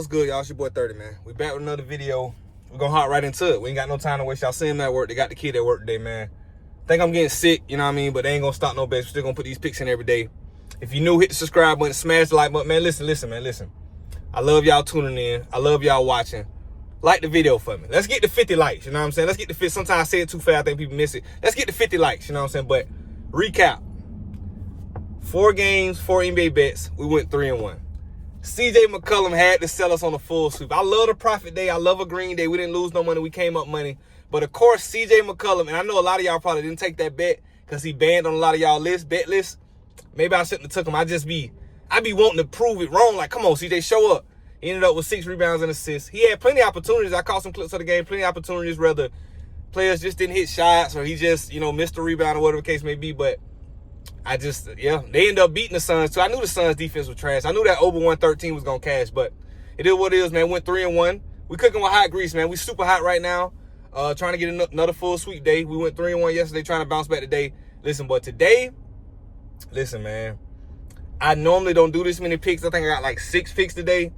good, y'all? It's your boy 30, man. We back with another video. We're going to hop right into it. We ain't got no time to waste. Y'all see him at work. They got the kid at work today, man. Think I'm getting sick, you know what I mean? But they ain't going to stop no bets. We're still going to put these picks in every day. If you're new, hit the subscribe button, smash the like button. Man, listen. I love y'all tuning in. I love y'all watching. Like the video for me. Let's get to 50 likes, you know what I'm saying? Let's get to 50. Sometimes I say it too fast. I think people miss it. Let's get to 50 likes, you know what I'm saying? But recap. 4 games, 4 NBA bets. We went 3-1. CJ McCollum had to sell us on a full sweep. I love a profit day. I love a green day. We didn't lose no money. We came up money. But, of course, CJ McCollum, and I know a lot of y'all probably didn't take that bet because he banned on a lot of y'all bet lists. Maybe I shouldn't have took him. I be wanting to prove it wrong. Like, come on, CJ, show up. He ended up with 6 rebounds and assists. He had plenty of opportunities. I caught some clips of the game. Plenty of opportunities. Whether players just didn't hit shots or he just, missed a rebound or whatever the case may be. But they ended up beating the Suns, too. I knew the Suns' defense was trash. I knew that over 113 was going to cash, but it is what it is, man. Went 3-1. We cooking with hot grease, man. We super hot right now. Trying to get another full sweep day. We went 3-1 yesterday, trying to bounce back today. Listen, man. I normally don't do this many picks. I think I got like 6 picks today.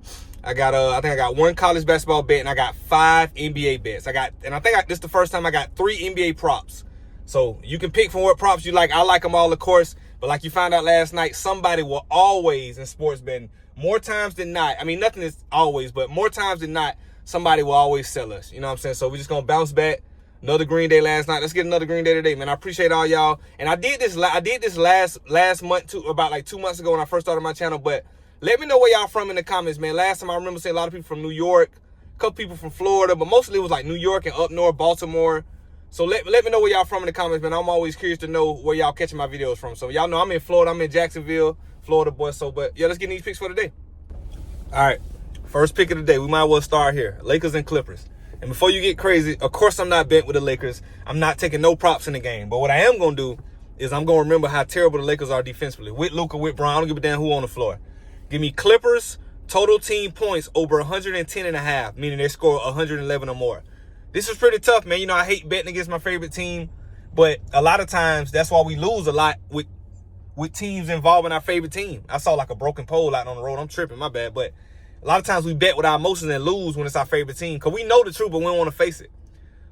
I think I got 1 college basketball bet, and I got 5 NBA bets. This is the first time I got 3 NBA props. So you can pick from what props you like. I like them all, of course. But like you found out last night, somebody will always, in sports betting, more times than not, I mean, nothing is always, but more times than not, somebody will always sell us. You know what I'm saying? So we're just going to bounce back. Another green day last night. Let's get another green day today, man. I appreciate all y'all. And I did this last month, too, about like 2 months ago when I first started my channel. But let me know where y'all from in the comments, man. Last time I remember seeing a lot of people from New York, a couple people from Florida, but mostly it was like New York and up north, Baltimore. So let me know where y'all from in the comments, man. I'm always curious to know where y'all catching my videos from. So y'all know I'm in Florida. I'm in Jacksonville, Florida, boy. But yeah, let's get these picks for today. All right, first pick of the day. We might as well start here. Lakers and Clippers. And before you get crazy, of course I'm not bent with the Lakers. I'm not taking no props in the game. But what I am going to do is I'm going to remember how terrible the Lakers are defensively. With Luka, with Bron, I don't give a damn who on the floor. Give me Clippers, total team points over 110.5, meaning they score 111 or more. This is pretty tough, man. I hate betting against my favorite team, but a lot of times that's why we lose a lot with teams involving our favorite team. I saw like a broken pole out on the road. I'm tripping, my bad. But a lot of times we bet with our emotions and lose when it's our favorite team because we know the truth, but we don't want to face it.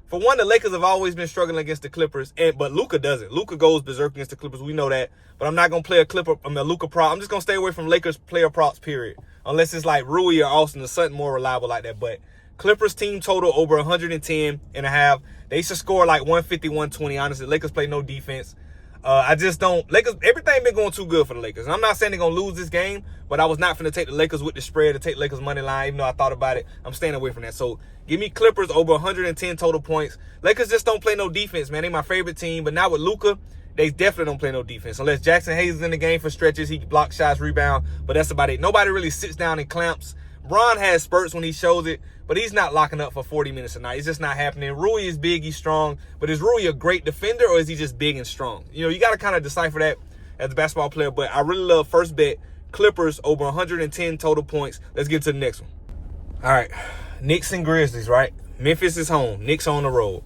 For one, the Lakers have always been struggling against the Clippers, but Luka doesn't. Luka goes berserk against the Clippers. We know that. But I'm not going to play a Luka prop. I'm just going to stay away from Lakers player props, period. Unless it's like Rui or Austin or something more reliable like that. But Clippers team total over 110.5. They should score like 150, 120. Honestly, Lakers play no defense. I just don't. Lakers, everything been going too good for the Lakers. And I'm not saying they're going to lose this game, but I was not going to take the Lakers with the spread or take Lakers money line, even though I thought about it. I'm staying away from that. So give me Clippers over 110 total points. Lakers just don't play no defense, man. They my favorite team, but now with Luka, they definitely don't play no defense. Unless Jackson Hayes is in the game for stretches, he blocks shots, rebound, but that's about it. Nobody really sits down and clamps. Bron has spurts when he shows it, but he's not locking up for 40 minutes a night. It's just not happening. Rui is big, he's strong, but is Rui a great defender or is he just big and strong? You got to kind of decipher that as a basketball player, but I really love first bet, Clippers over 110 total points. Let's get to the next one. All right, Knicks and Grizzlies, right? Memphis is home. Knicks on the road.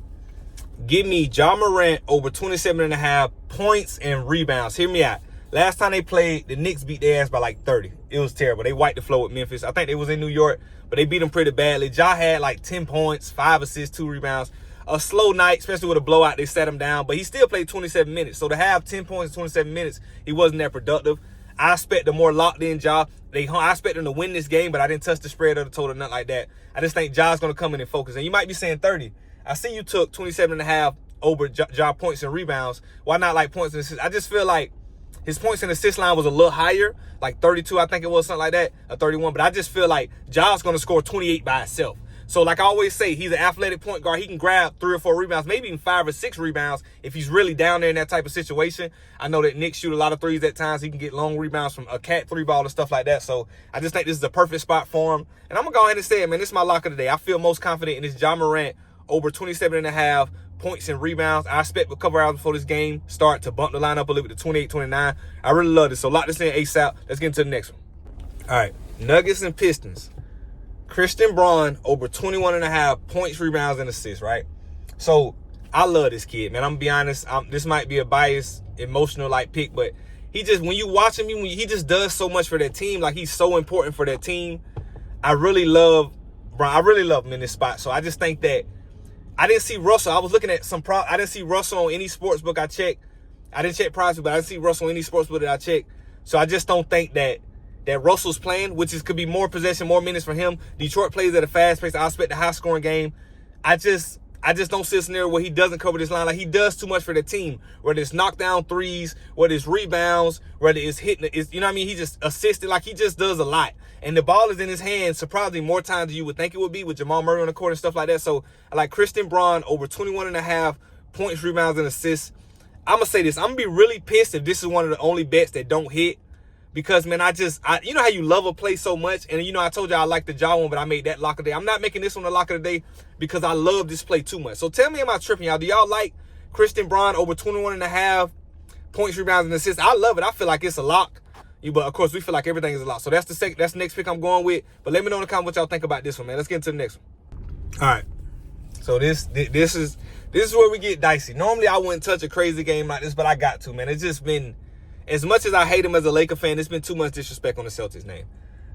Give me Ja Morant over 27.5 points and rebounds. Hear me out. Last time they played, the Knicks beat their ass by like 30. It was terrible. They wiped the floor with Memphis. I think they was in New York, but they beat them pretty badly. Ja had like 10 points, 5 assists, 2 rebounds. A slow night, especially with a blowout. They sat him down, but he still played 27 minutes. So to have 10 points in 27 minutes, he wasn't that productive. I expect a more locked-in Ja. I expect them to win this game, but I didn't touch the spread or the total, nothing like that. I just think Ja's going to come in and focus. And you might be saying 30. I see you took 27.5 over Ja points and rebounds. Why not like points and assists? I just feel like his points and assist line was a little higher, like 32, I think it was, something like that, or 31. But I just feel like Ja's going to score 28 by himself. So like I always say, he's an athletic point guard. He can grab 3 or 4 rebounds, maybe even 5 or 6 rebounds if he's really down there in that type of situation. I know that Nick shoot a lot of threes at times. He can get long rebounds from a cat 3-ball and stuff like that. So I just think this is a perfect spot for him. And I'm going to go ahead and say it, man. This is my lock of the day. I feel most confident in this Ja Morant over 27.5 points and rebounds. I expect a couple hours before this game start to bump the line up a little bit to 28, 29. I really love this. So lock this in ASAP. Let's get into the next one. All right. Nuggets and Pistons. Christian Braun over 21.5 points, rebounds, and assists, right? So I love this kid, man. I'm going to be honest. This might be a biased, emotional like pick, but he just, when you watch him, he just does so much for that team. Like, he's so important for that team. I really love him in this spot. So I just think that I didn't see Russell. I was looking at some prop. I didn't see Russell on any sports book I checked. I didn't check prices, but I didn't see Russell on any sports book that I checked. So I just don't think that Russell's playing, could be more possession, more minutes for him. Detroit plays at a fast pace. I expect a high scoring game. I just don't see a scenario where he doesn't cover this line. Like, he does too much for the team. Whether it's knockdown threes, whether it's rebounds, whether it's hitting, you know what I mean? He just assisted. Like, he just does a lot. And the ball is in his hands surprisingly more times than you would think it would be with Jamal Murray on the court and stuff like that. So I like Christian Braun over 21.5 points, rebounds, and assists. I'm going to say this. I'm going to be really pissed if this is one of the only bets that don't hit. Because, man, you know how you love a play so much? And, you know, I told you I like the jaw one, but I made that lock of the day. I'm not making this one the lock of the day because I love this play too much. So tell me, am I tripping, y'all? Do y'all like Christian Braun over 21.5 points, rebounds, and assists? I love it. I feel like it's a lock. But, of course, we feel like everything is a lock. So that's the next pick I'm going with. But let me know in the comments what y'all think about this one, man. Let's get into the next one. All right. So this is where we get dicey. Normally, I wouldn't touch a crazy game like this, but I got to, man. It's just been... As much as I hate him as a Laker fan, it's been too much disrespect on the Celtics name.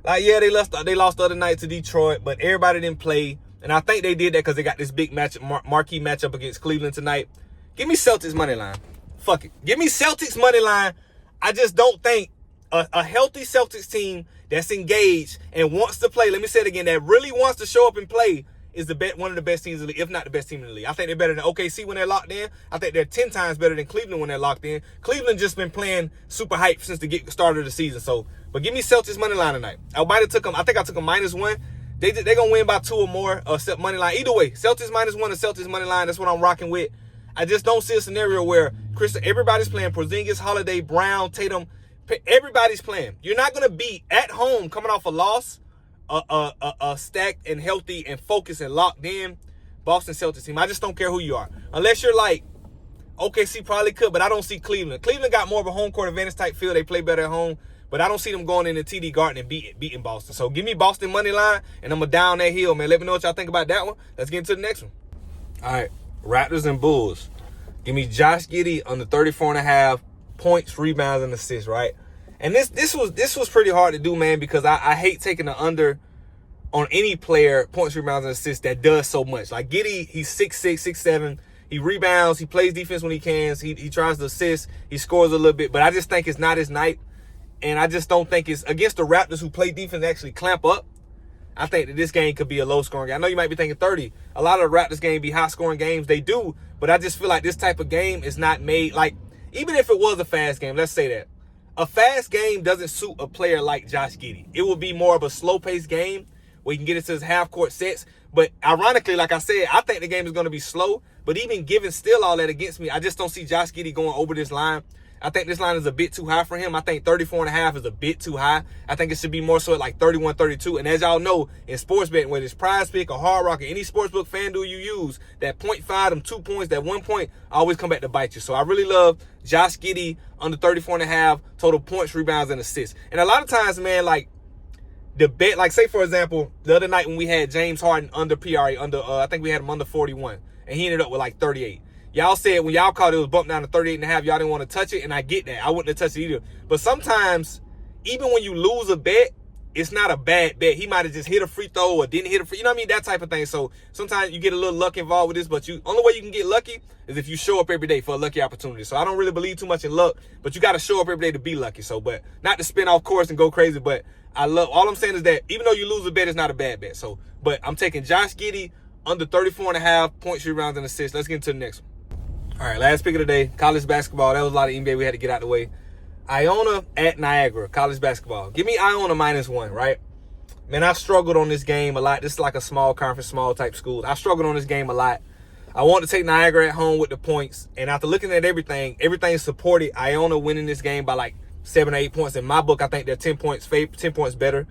Like, yeah, they lost the other night to Detroit, but everybody didn't play. And I think they did that because they got this big marquee matchup against Cleveland tonight. Give me Celtics money line. Fuck it. Give me Celtics money line. I just don't think a healthy Celtics team that's engaged and wants to play, let me say it again, that really wants to show up and play is one of the best teams in the league, if not the best team in the league. I think they're better than OKC when they're locked in. I think they're 10 times better than Cleveland when they're locked in. Cleveland just been playing super hype since the start of the season. So, but give me Celtics money line tonight. I might have took them. I think I took them -1. They're gonna win by 2 or more. Money line. Either way, Celtics -1 and Celtics money line. That's what I'm rocking with. I just don't see a scenario where everybody's playing. Porzingis, Holiday, Brown, Tatum. Everybody's playing. You're not gonna be at home coming off a loss. A stacked and healthy and focused and locked in Boston Celtics team. I just don't care who you are. Unless you're like, OKC probably could, but I don't see Cleveland. Cleveland got more of a home court advantage type feel. They play better at home, but I don't see them going into TD Garden and beating Boston. So give me Boston money line, and I'm going to down that hill, man. Let me know what y'all think about that one. Let's get into the next one. All right, Raptors and Bulls. Give me Josh Giddy on the 34.5 points, rebounds, and assists, right? And this was pretty hard to do, man, because I hate taking the under on any player, points, rebounds, and assists that does so much. Like Giddy, he's 6'6", 6'7". He rebounds. He plays defense when he can. He tries to assist. He scores a little bit. But I just think it's not his night. And I just don't think it's against the Raptors who play defense actually clamp up. I think that this game could be a low-scoring game. I know you might be thinking 30. A lot of the Raptors games be high-scoring games. They do. But I just feel like this type of game is not made. Like, even if it was a fast game, let's say that. A fast game doesn't suit a player like Josh Giddy. It would be more of a slow-paced game where he can get into his half-court sets. But ironically, like I said, I think the game is going to be slow. But even given still all that against me, I just don't see Josh Giddy going over this line. I think this line is a bit too high for him. I think 34.5 is a bit too high. I think it should be more so at like 31, 32. And as y'all know, in sports betting, whether it's Prize Pick or Hard Rock or any sportsbook FanDuel you use, that 0.5, them 2 points, that 1 point, always come back to bite you. So I really love Josh Giddy under 34.5 total points, rebounds, and assists. And a lot of times, man, like the bet, like say for example, the other night when we had James Harden under PRA, I think we had him under 41, and he ended up with like 38. Y'all said when y'all called it was bumped down to 38.5, y'all didn't want to touch it, and I get that. I wouldn't have touched it either. But sometimes, even when you lose a bet, it's not a bad bet. He might have just hit a free throw or didn't hit a free, you know what I mean? That type of thing. So sometimes you get a little luck involved with this, but only way you can get lucky is if you show up every day for a lucky opportunity. So I don't really believe too much in luck, but you got to show up every day to be lucky. So, but not to spin off course and go crazy, but all I'm saying is that even though you lose a bet, it's not a bad bet. So, but I'm taking Josh Giddy under 34.5 points, rebounds, and assists. Let's get into the next one. All right, last pick of the day, college basketball. That was a lot of NBA we had to get out of the way. Iona at Niagara, college basketball. Give me Iona -1, right? Man, I struggled on this game a lot. This is like a small conference, small type school. I struggled on this game a lot. I wanted to take Niagara at home with the points. And after looking at everything supported Iona winning this game by like 7 or 8 points. In my book, I think they're 10 points better.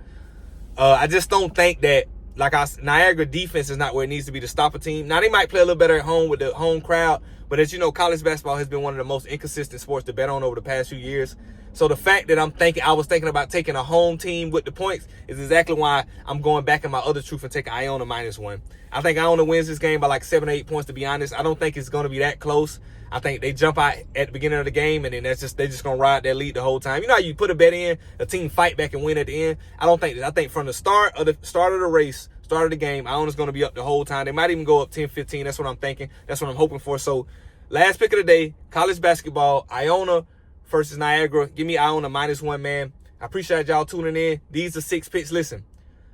I just don't think that, Niagara defense is not where it needs to be to stop a team. Now, they might play a little better at home with the home crowd, But as you know, college basketball has been one of the most inconsistent sports to bet on over the past few years. So the fact that I was thinking about taking a home team with the points is exactly why I'm going back in my other truth and taking Iona -1. I think Iona wins this game by like 7 or 8 points, to be honest. I don't think it's going to be that close. I think they jump out at the beginning of the game, and then they're just going to ride that lead the whole time. You know how you put a bet in, a team fight back and win at the end? I don't think that. I think from the start of the race, start of the game, Iona's going to be up the whole time. They might even go up 10-15. That's what I'm thinking. That's what I'm hoping for. So last pick of the day, college basketball, Iona versus Niagara. Give me Iona -1, man. I appreciate y'all tuning in. These are 6 picks. Listen,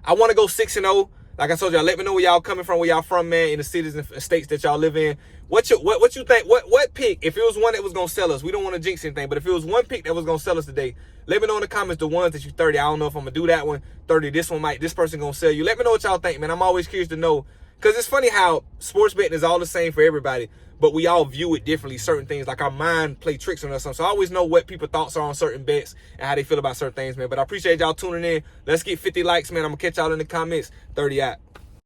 I want to go 6-0. Like I told y'all, let me know where y'all coming from, where y'all from, man, in the cities and states that y'all live in. What you think? What pick? If it was one that was gonna sell us, we don't want to jinx anything, but if it was one pick that was gonna sell us today, let me know in the comments the ones that you 30. I don't know if I'm gonna do that one. 30. This person gonna sell you. Let me know what y'all think, man. I'm always curious to know, because it's funny how sports betting is all the same for everybody, but we all view it differently. Certain things, like our mind play tricks on us. So I always know what people's thoughts are on certain bets and how they feel about certain things, man. But I appreciate y'all tuning in. Let's get 50 likes, man. I'm gonna catch y'all in the comments. 30 out.